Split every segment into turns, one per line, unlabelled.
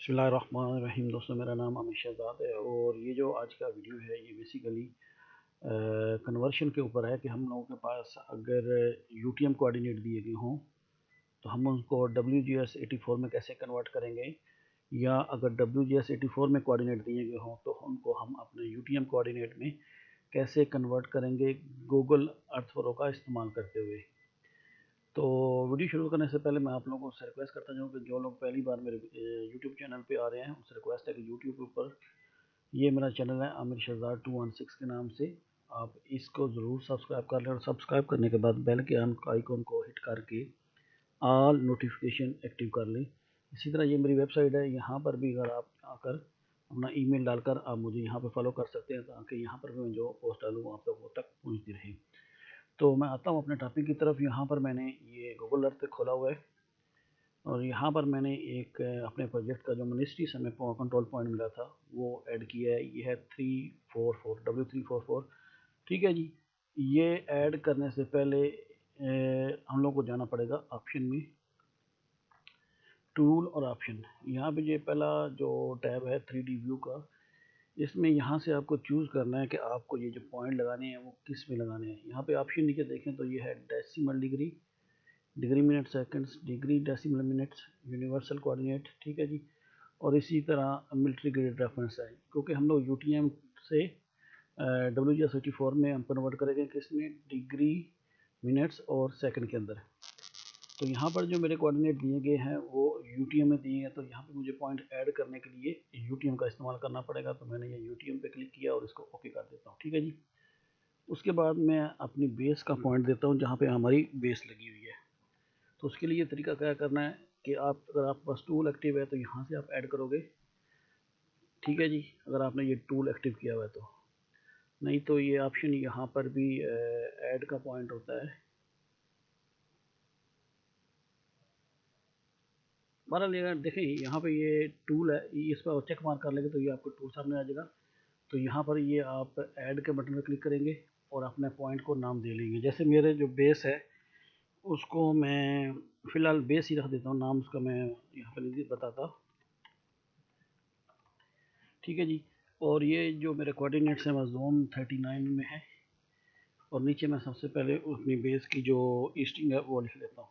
बिस्मिल्लाहिर्रहमानिर्रहीम। दोस्तों, मेरा नाम अमित शहजाद है और ये जो आज का वीडियो है ये बेसिकली कन्वर्शन के ऊपर है कि हम लोगों के पास अगर यूटीएम कोऑर्डिनेट दिए गए हों तो हम उनको WGS84 में कैसे कन्वर्ट करेंगे, या अगर WGS84 में कोऑर्डिनेट दिए गए हों तो उनको हम अपने यूटीएम कोऑर्डिनेट में कैसे कन्वर्ट करेंगे गूगल अर्थ प्रो का इस्तेमाल करते हुए। तो वीडियो शुरू करने से पहले मैं आप लोगों से रिक्वेस्ट करता हूँ कि जो लोग पहली बार मेरे यूट्यूब चैनल पे आ रहे हैं उनसे रिक्वेस्ट है कि यूट्यूब के ऊपर ये मेरा चैनल है आमिर शहजाद 216 के नाम से, आप इसको ज़रूर सब्सक्राइब कर लें और सब्सक्राइब करने के बाद बेल के आइकॉन को हिट करके ऑल नोटिफिकेशन एक्टिव कर लें। इसी तरह ये मेरी वेबसाइट है, यहाँ पर भी अगर आप आकर अपना ईमेल डालकर आप मुझे यहाँ पर फॉलो कर सकते हैं ताकि यहाँ पर भी मैं जो पोस्ट डालूँ आप लोगों तक पहुँचती रहे। तो मैं आता हूँ अपने टॉपिक की तरफ। यहाँ पर मैंने ये गूगल अर्थ खोला हुआ है और यहाँ पर मैंने एक अपने प्रोजेक्ट का जो मिनिस्ट्री से हमें कंट्रोल पॉइंट मिला था वो ऐड किया है। ये है 344 W344। ठीक है जी। ये ऐड करने से पहले हम लोग को जाना पड़ेगा ऑप्शन में, टूल और ऑप्शन। यहाँ पे ये पहला जो टैब है 3D व्यू का, इसमें यहाँ से आपको चूज़ करना है कि आपको ये जो पॉइंट लगाने हैं वो किस में लगाने हैं। यहाँ पे ऑप्शन नीचे देखें तो ये है decimal degree, degree minute seconds, degree decimal minutes, universal coordinate. ठीक है जी। और इसी तरह मिलिट्री ग्रेड रेफरेंस है, क्योंकि हम लोग यूटीएम से WGS84 में हम कन्वर्ट करेंगे किसमें, डिग्री मिनट्स और सेकंड के अंदर। तो यहाँ पर जो मेरे कोऑर्डिनेट दिए गए हैं वो यूटीएम में दिए हैं, तो यहाँ पे मुझे पॉइंट ऐड करने के लिए यूटीएम का इस्तेमाल करना पड़ेगा। तो मैंने ये यूटीएम पे क्लिक किया और इसको ओके कर देता हूँ। ठीक है जी। उसके बाद मैं अपनी बेस का पॉइंट देता हूँ जहाँ पे हमारी बेस लगी हुई है। तो उसके लिए तरीका क्या करना है कि आप अगर आपके पास टूल एक्टिव है तो यहाँ से आप ऐड करोगे। ठीक है जी, अगर आपने ये टूल एक्टिव किया हुआ है तो, नहीं तो ये ऑप्शन यहाँ पर भी ऐड का पॉइंट होता है। बहरहाल देखें यहाँ पे ये टूल है, इस पर चेक मार्क कर लेंगे तो ये आपको टूल सामने आ जाएगा। तो यहाँ पर ये आप ऐड के बटन पर क्लिक करेंगे और अपने पॉइंट को नाम दे लेंगे। जैसे मेरे जो बेस है उसको मैं फ़िलहाल बेस ही रख देता हूँ, नाम उसका मैं यहाँ पर नहीं बताता। ठीक है जी। और ये जो मेरे कोऑर्डिनेट्स हैं वो जोन 39 में है और नीचे मैं सबसे पहले अपनी बेस की जो ईस्टिंग है वो लिख लेता हूँ।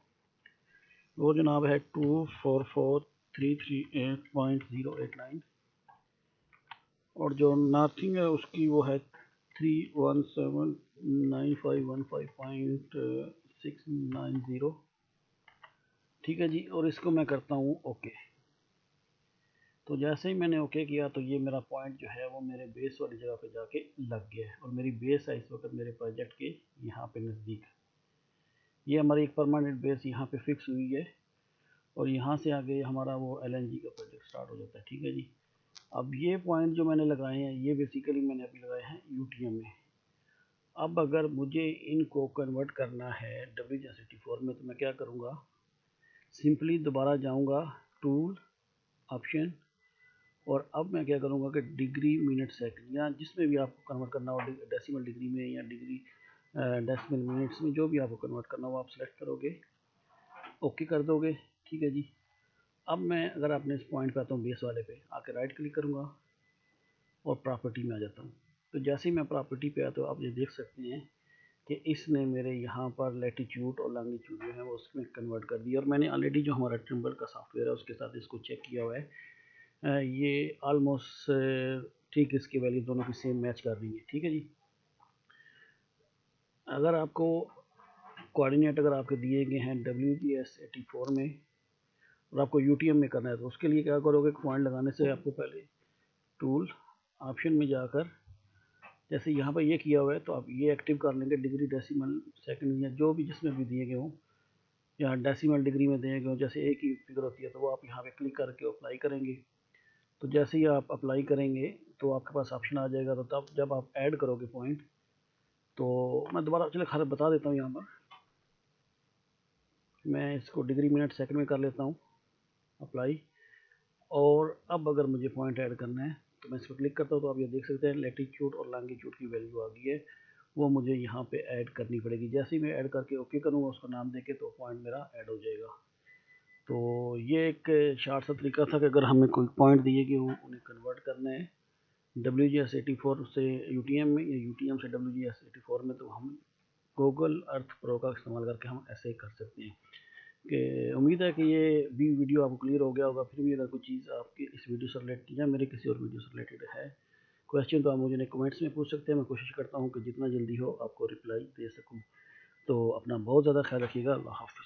वो जनाब है 244,338.089 और जो नॉर्थिंग है उसकी वो है 3179515.690। ठीक है जी। और इसको मैं करता हूँ ओके। तो जैसे ही मैंने ओके किया तो ये मेरा पॉइंट जो है वो मेरे बेस वाली जगह पे जाके लग गया है और मेरी बेस है इस वक्त मेरे प्रोजेक्ट के यहाँ पे नज़दीक। ये हमारी एक परमानेंट बेस यहाँ पे फिक्स हुई है और यहाँ से आगे हमारा वो LNG का प्रोजेक्ट स्टार्ट हो जाता है। ठीक है जी। अब ये पॉइंट जो मैंने लगाए हैं ये बेसिकली मैंने अभी लगाए हैं यूटीएम में। अब अगर मुझे इनको कन्वर्ट करना है WGS84 में तो मैं क्या करूँगा, सिंपली दोबारा जाऊँगा टूल, ऑप्शन, और अब मैं क्या करूँगा कि डिग्री मिनट सेकंड या जिसमें भी आपको कन्वर्ट करना हो, डेसिमल डिग्री में या डिग्री डेसिमल मिनट्स में, जो भी आपको कन्वर्ट करना हो आप सेलेक्ट करोगे, ओके कर दोगे। ठीक है जी। अब मैं अगर अपने इस पॉइंट पे आता हूँ बेस वाले पे आके राइट क्लिक करूँगा और प्रॉपर्टी में आ जाता हूँ। तो जैसे ही मैं प्रॉपर्टी पे आता हूँ आप ये देख सकते हैं कि इसने मेरे यहाँ पर लैटिट्यूड और लॉन्गिट्यूड जो है वो उसमें कन्वर्ट कर दिया। और मैंने ऑलरेडी जो हमारा ट्रिम्बल का सॉफ्टवेयर है उसके साथ इसको चेक किया हुआ है। ये ऑलमोस्ट ठीक इसकी वैल्यू दोनों की सेम मैच कर रही है। ठीक है जी। अगर आपको कोऑर्डिनेट अगर आपके दिए गए हैं WGS84 में और आपको यूटीएम में करना है तो उसके लिए क्या करोगे, पॉइंट लगाने से आपको पहले टूल, ऑप्शन में जाकर जैसे यहाँ पर ये किया हुआ है तो आप ये एक्टिव कर लेंगे, डिग्री डेसिमल सेकंड या जो भी जिसमें भी दिए गए हों या डेसिमल डिग्री में दिए गए हों, जैसे एक ही फिगर होती है तो वो आप यहाँ पे क्लिक करके अप्लाई करेंगे। तो जैसे ही आप अप्लाई करेंगे तो आपके पास ऑप्शन आ जाएगा। तो तब जब आप ऐड करोगे पॉइंट, तो मैं दोबारा चलो खैर बता देता हूँ। यहाँ पर मैं इसको डिग्री मिनट सेकंड में कर लेता हूँ अप्लाई। और अब अगर मुझे पॉइंट ऐड करना है तो मैं इस पर क्लिक करता हूँ तो आप ये देख सकते हैं लैटिट्यूड और लॉन्गिट्यूड की वैल्यू आ गई है, वो मुझे यहाँ पे ऐड करनी पड़ेगी। जैसे ही मैं ऐड करके ओके करूँगा उसका नाम देके तो पॉइंट मेरा ऐड हो जाएगा। तो ये एक शार्ट सा तरीका था कि अगर हमें कोई पॉइंट दिए कि वो उन्हें कन्वर्ट करने हैं WGS84 से UTM में या UTM से WGS84 में, तो हम गूगल अर्थ प्रो का इस्तेमाल करके हम ऐसे ही कर सकते हैं। कि उम्मीद है कि ये भी वीडियो आपको क्लियर हो गया होगा। फिर भी अगर कोई चीज़ आपकी इस वीडियो से रिलेटेड या मेरे किसी और वीडियो से रिलेटेड है क्वेश्चन, तो आप मुझे कमेंट्स में पूछ सकते हैं। मैं कोशिश करता हूँ कि जितना जल्दी हो आपको रिप्लाई दे सकूँ। तो अपना बहुत ज़्यादा ख्याल रखिएगा। अल्लाह हाफ़िज़।